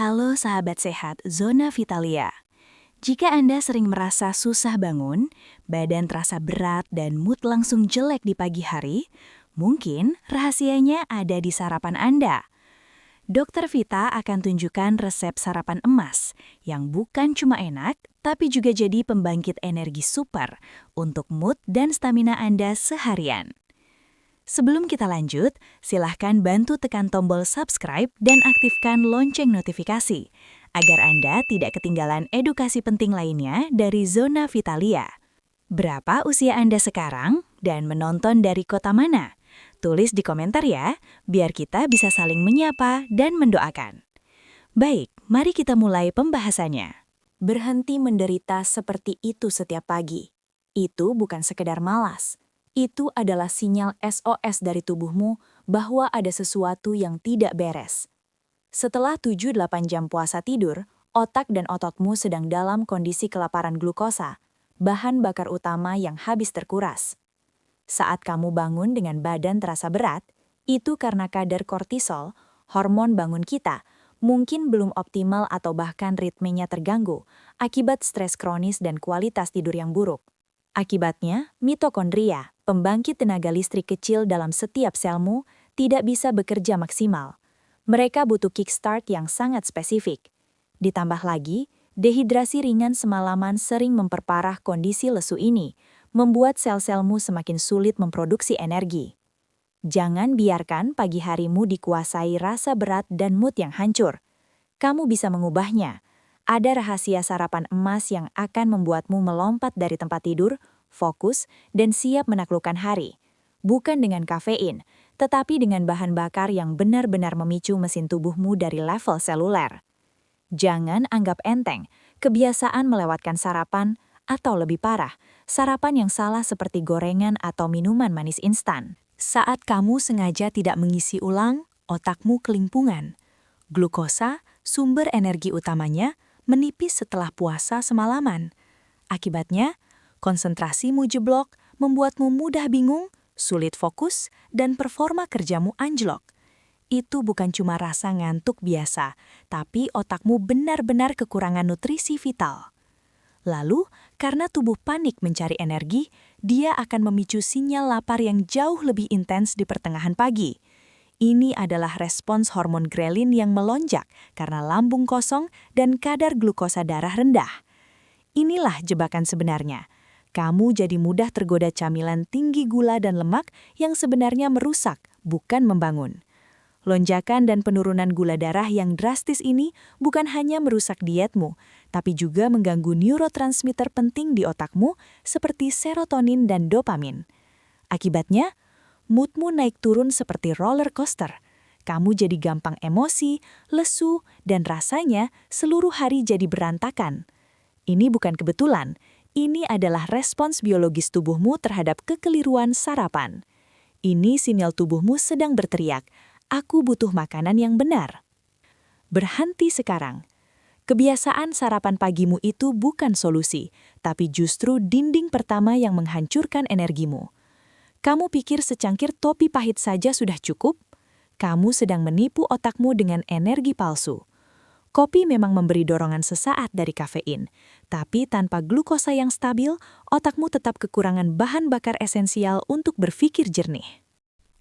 Halo sahabat sehat, Zona Vitalia. Jika Anda sering merasa susah bangun, badan terasa berat dan mood langsung jelek di pagi hari, mungkin rahasianya ada di sarapan Anda. Dokter Vita akan tunjukkan resep sarapan emas yang bukan cuma enak, tapi juga jadi pembangkit energi super untuk mood dan stamina Anda seharian. Sebelum kita lanjut, silahkan bantu tekan tombol subscribe dan aktifkan lonceng notifikasi, agar Anda tidak ketinggalan edukasi penting lainnya dari Zona Vitalia. Berapa usia Anda sekarang dan menonton dari kota mana? Tulis di komentar ya, biar kita bisa saling menyapa dan mendoakan. Baik, mari kita mulai pembahasannya. Berhenti menderita seperti itu setiap pagi. Itu bukan sekedar malas. Itu adalah sinyal SOS dari tubuhmu bahwa ada sesuatu yang tidak beres. Setelah 7-8 jam puasa tidur, otak dan ototmu sedang dalam kondisi kelaparan glukosa, bahan bakar utama yang habis terkuras. Saat kamu bangun dengan badan terasa berat, itu karena kadar kortisol, hormon bangun kita, mungkin belum optimal atau bahkan ritmenya terganggu akibat stres kronis dan kualitas tidur yang buruk. Akibatnya, mitokondria, pembangkit tenaga listrik kecil dalam setiap selmu, tidak bisa bekerja maksimal. Mereka butuh kickstart yang sangat spesifik. Ditambah lagi, dehidrasi ringan semalaman sering memperparah kondisi lesu ini, membuat sel-selmu semakin sulit memproduksi energi. Jangan biarkan pagi harimu dikuasai rasa berat dan mood yang hancur. Kamu bisa mengubahnya. Ada rahasia sarapan emas yang akan membuatmu melompat dari tempat tidur, fokus, dan siap menaklukkan hari. Bukan dengan kafein, tetapi dengan bahan bakar yang benar-benar memicu mesin tubuhmu dari level seluler. Jangan anggap enteng kebiasaan melewatkan sarapan, atau lebih parah, sarapan yang salah seperti gorengan atau minuman manis instan. Saat kamu sengaja tidak mengisi ulang, otakmu kelimpungan. Glukosa, sumber energi utamanya, menipis setelah puasa semalaman. Akibatnya, konsentrasimu jeblok, membuatmu mudah bingung, sulit fokus, dan performa kerjamu anjlok. Itu bukan cuma rasa ngantuk biasa, tapi otakmu benar-benar kekurangan nutrisi vital. Lalu, karena tubuh panik mencari energi, dia akan memicu sinyal lapar yang jauh lebih intens di pertengahan pagi. Ini adalah respons hormon grelin yang melonjak karena lambung kosong dan kadar glukosa darah rendah. Inilah jebakan sebenarnya. Kamu jadi mudah tergoda camilan tinggi gula dan lemak yang sebenarnya merusak, bukan membangun. Lonjakan dan penurunan gula darah yang drastis ini bukan hanya merusak dietmu, tapi juga mengganggu neurotransmitter penting di otakmu seperti serotonin dan dopamin. Akibatnya, moodmu naik turun seperti roller coaster. Kamu jadi gampang emosi, lesu, dan rasanya seluruh hari jadi berantakan. Ini bukan kebetulan, ini adalah respons biologis tubuhmu terhadap kekeliruan sarapan. Ini sinyal tubuhmu sedang berteriak, aku butuh makanan yang benar. Berhenti sekarang. Kebiasaan sarapan pagimu itu bukan solusi, tapi justru dinding pertama yang menghancurkan energimu. Kamu pikir secangkir topi pahit saja sudah cukup? Kamu sedang menipu otakmu dengan energi palsu. Kopi memang memberi dorongan sesaat dari kafein, tapi tanpa glukosa yang stabil, otakmu tetap kekurangan bahan bakar esensial untuk berpikir jernih.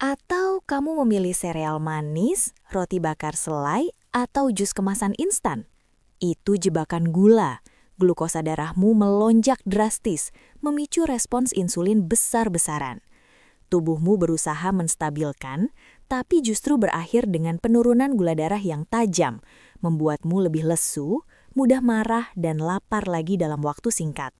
Atau kamu memilih sereal manis, roti bakar selai, atau jus kemasan instan? Itu jebakan gula. Glukosa darahmu melonjak drastis, memicu respons insulin besar-besaran. Tubuhmu berusaha menstabilkan, tapi justru berakhir dengan penurunan gula darah yang tajam, membuatmu lebih lesu, mudah marah, dan lapar lagi dalam waktu singkat.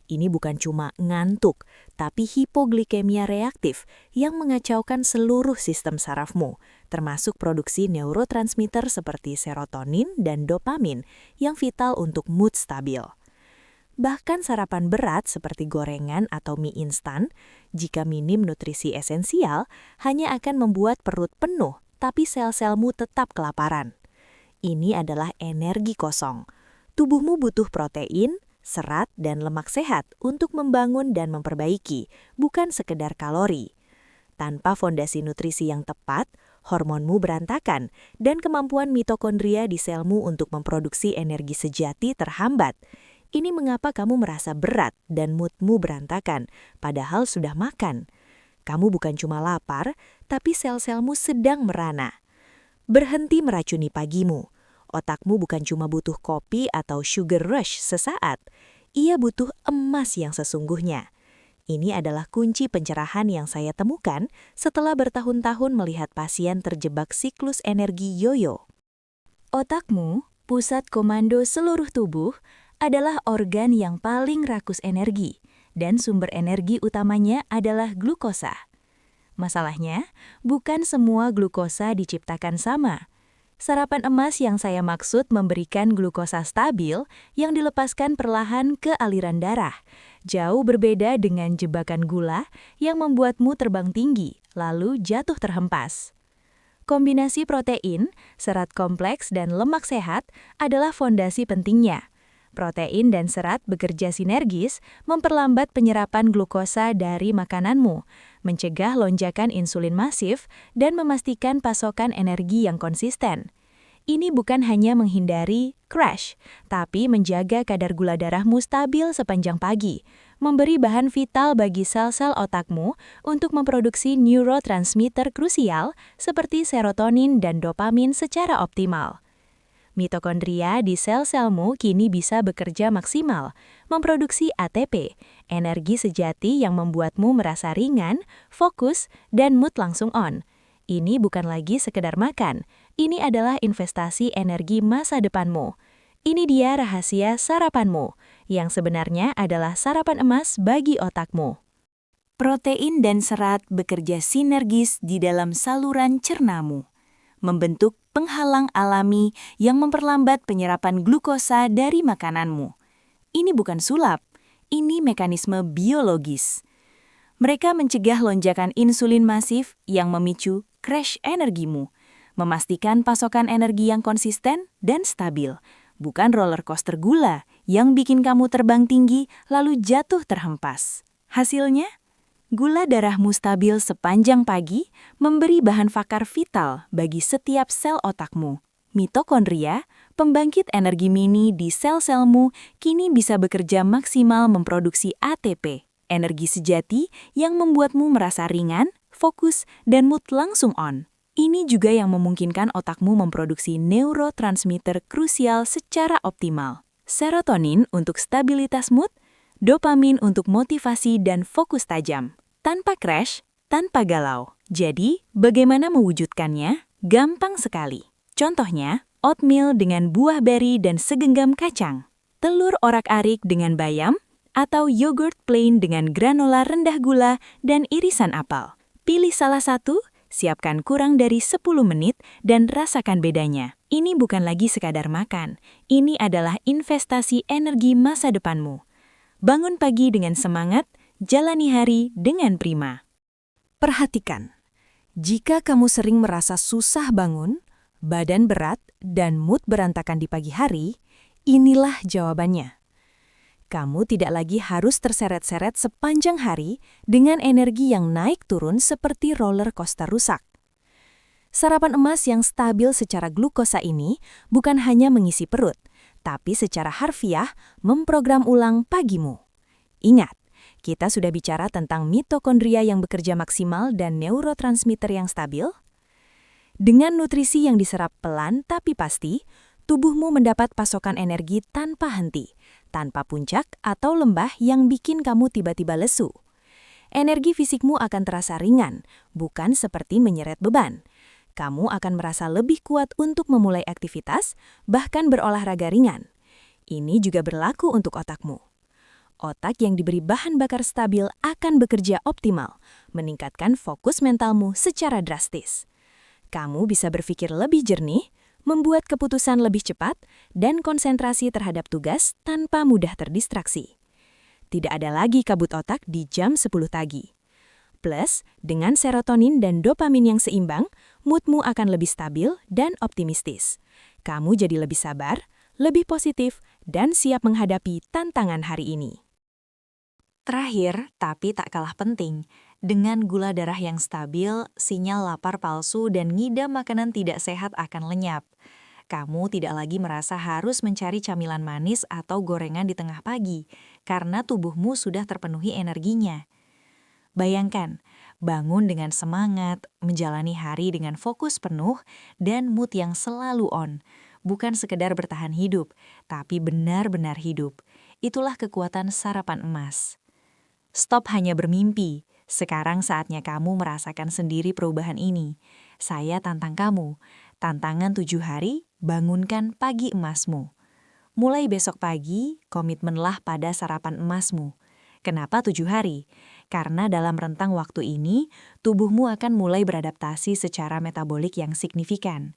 Ini bukan cuma ngantuk, tapi hipoglikemia reaktif yang mengacaukan seluruh sistem sarafmu, termasuk produksi neurotransmitter seperti serotonin dan dopamin yang vital untuk mood stabil. Bahkan sarapan berat seperti gorengan atau mie instan, jika minim nutrisi esensial, hanya akan membuat perut penuh, tapi sel-selmu tetap kelaparan. Ini adalah energi kosong. Tubuhmu butuh protein, serat, dan lemak sehat untuk membangun dan memperbaiki, bukan sekedar kalori. Tanpa fondasi nutrisi yang tepat, hormonmu berantakan, dan kemampuan mitokondria di selmu untuk memproduksi energi sejati terhambat. Ini mengapa kamu merasa berat dan moodmu berantakan, padahal sudah makan. Kamu bukan cuma lapar, tapi sel-selmu sedang merana. Berhenti meracuni pagimu. Otakmu bukan cuma butuh kopi atau sugar rush sesaat, ia butuh emas yang sesungguhnya. Ini adalah kunci pencerahan yang saya temukan setelah bertahun-tahun melihat pasien terjebak siklus energi yoyo. Otakmu, pusat komando seluruh tubuh, adalah organ yang paling rakus energi, dan sumber energi utamanya adalah glukosa. Masalahnya, bukan semua glukosa diciptakan sama. Sarapan emas yang saya maksud memberikan glukosa stabil yang dilepaskan perlahan ke aliran darah, jauh berbeda dengan jebakan gula yang membuatmu terbang tinggi, lalu jatuh terhempas. Kombinasi protein, serat kompleks, dan lemak sehat adalah fondasi pentingnya. Protein dan serat bekerja sinergis memperlambat penyerapan glukosa dari makananmu, mencegah lonjakan insulin masif, dan memastikan pasokan energi yang konsisten. Ini bukan hanya menghindari crash, tapi menjaga kadar gula darahmu stabil sepanjang pagi, memberi bahan vital bagi sel-sel otakmu untuk memproduksi neurotransmitter krusial seperti serotonin dan dopamin secara optimal. Mitokondria di sel-selmu kini bisa bekerja maksimal, memproduksi ATP, energi sejati yang membuatmu merasa ringan, fokus, dan mood langsung on. Ini bukan lagi sekedar makan, ini adalah investasi energi masa depanmu. Ini dia rahasia sarapanmu, yang sebenarnya adalah sarapan emas bagi otakmu. Protein dan serat bekerja sinergis di dalam saluran cernamu, membentuk penghalang alami yang memperlambat penyerapan glukosa dari makananmu. Ini bukan sulap, ini mekanisme biologis. Mereka mencegah lonjakan insulin masif yang memicu crash energimu, memastikan pasokan energi yang konsisten dan stabil, bukan roller coaster gula yang bikin kamu terbang tinggi lalu jatuh terhempas. Hasilnya, gula darahmu stabil sepanjang pagi, memberi bahan bakar vital bagi setiap sel otakmu. Mitokondria, pembangkit energi mini di sel-selmu, kini bisa bekerja maksimal memproduksi ATP, energi sejati yang membuatmu merasa ringan, fokus, dan mood langsung on. Ini juga yang memungkinkan otakmu memproduksi neurotransmitter krusial secara optimal. Serotonin untuk stabilitas mood, dopamin untuk motivasi dan fokus tajam. Tanpa crash, tanpa galau. Jadi, bagaimana mewujudkannya? Gampang sekali. Contohnya, oatmeal dengan buah beri dan segenggam kacang, telur orak-arik dengan bayam, atau yogurt plain dengan granola rendah gula dan irisan apel. Pilih salah satu, siapkan kurang dari 10 menit, dan rasakan bedanya. Ini bukan lagi sekadar makan, ini adalah investasi energi masa depanmu. Bangun pagi dengan semangat, jalani hari dengan prima. Perhatikan, jika kamu sering merasa susah bangun, badan berat, dan mood berantakan di pagi hari, inilah jawabannya. Kamu tidak lagi harus terseret-seret sepanjang hari dengan energi yang naik turun seperti roller coaster rusak. Sarapan emas yang stabil secara glukosa ini bukan hanya mengisi perut, tapi secara harfiah memprogram ulang pagimu. Ingat, kita sudah bicara tentang mitokondria yang bekerja maksimal dan neurotransmitter yang stabil. Dengan nutrisi yang diserap pelan tapi pasti, tubuhmu mendapat pasokan energi tanpa henti, tanpa puncak atau lembah yang bikin kamu tiba-tiba lesu. Energi fisikmu akan terasa ringan, bukan seperti menyeret beban. Kamu akan merasa lebih kuat untuk memulai aktivitas, bahkan berolahraga ringan. Ini juga berlaku untuk otakmu. Otak yang diberi bahan bakar stabil akan bekerja optimal, meningkatkan fokus mentalmu secara drastis. Kamu bisa berpikir lebih jernih, membuat keputusan lebih cepat, dan konsentrasi terhadap tugas tanpa mudah terdistraksi. Tidak ada lagi kabut otak di jam 10 pagi. Plus, dengan serotonin dan dopamin yang seimbang, moodmu akan lebih stabil dan optimistis. Kamu jadi lebih sabar, lebih positif, dan siap menghadapi tantangan hari ini. Terakhir, tapi tak kalah penting, Dengan gula darah yang stabil, sinyal lapar palsu dan ngidam makanan tidak sehat akan lenyap. Kamu tidak lagi merasa harus mencari camilan manis atau gorengan di tengah pagi, karena tubuhmu sudah terpenuhi energinya. Bayangkan, bangun dengan semangat, menjalani hari dengan fokus penuh, dan mood yang selalu on. Bukan sekedar bertahan hidup, tapi benar-benar hidup. Itulah kekuatan sarapan emas. Stop hanya bermimpi. Sekarang saatnya kamu merasakan sendiri perubahan ini. Saya tantang kamu. Tantangan 7 hari, bangunkan pagi emasmu. Mulai besok pagi, komitmenlah pada sarapan emasmu. Kenapa 7 hari? Karena dalam rentang waktu ini, tubuhmu akan mulai beradaptasi secara metabolik yang signifikan.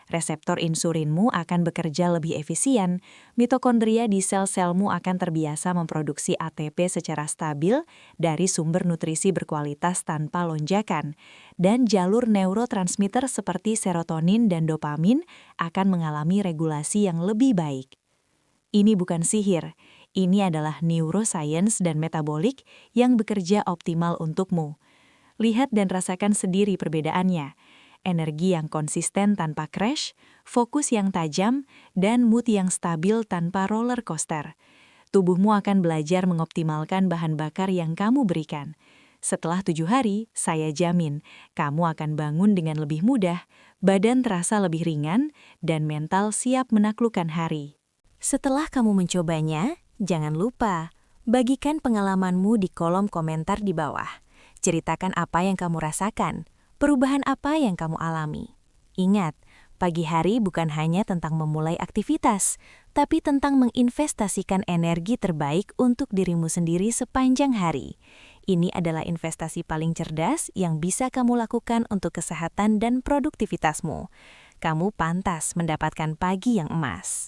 Reseptor insulinmu akan bekerja lebih efisien, mitokondria di sel-selmu akan terbiasa memproduksi ATP secara stabil dari sumber nutrisi berkualitas tanpa lonjakan, dan jalur neurotransmitter seperti serotonin dan dopamin akan mengalami regulasi yang lebih baik. Ini bukan sihir, ini adalah neuroscience dan metabolik yang bekerja optimal untukmu. Lihat dan rasakan sendiri perbedaannya. Energi yang konsisten tanpa crash, fokus yang tajam, dan mood yang stabil tanpa roller coaster. Tubuhmu akan belajar mengoptimalkan bahan bakar yang kamu berikan. Setelah 7 hari, saya jamin, kamu akan bangun dengan lebih mudah, badan terasa lebih ringan, dan mental siap menaklukkan hari. Setelah kamu mencobanya, jangan lupa, bagikan pengalamanmu di kolom komentar di bawah. Ceritakan apa yang kamu rasakan. Perubahan apa yang kamu alami? Ingat, pagi hari bukan hanya tentang memulai aktivitas, tapi tentang menginvestasikan energi terbaik untuk dirimu sendiri sepanjang hari. Ini adalah investasi paling cerdas yang bisa kamu lakukan untuk kesehatan dan produktivitasmu. Kamu pantas mendapatkan pagi yang emas.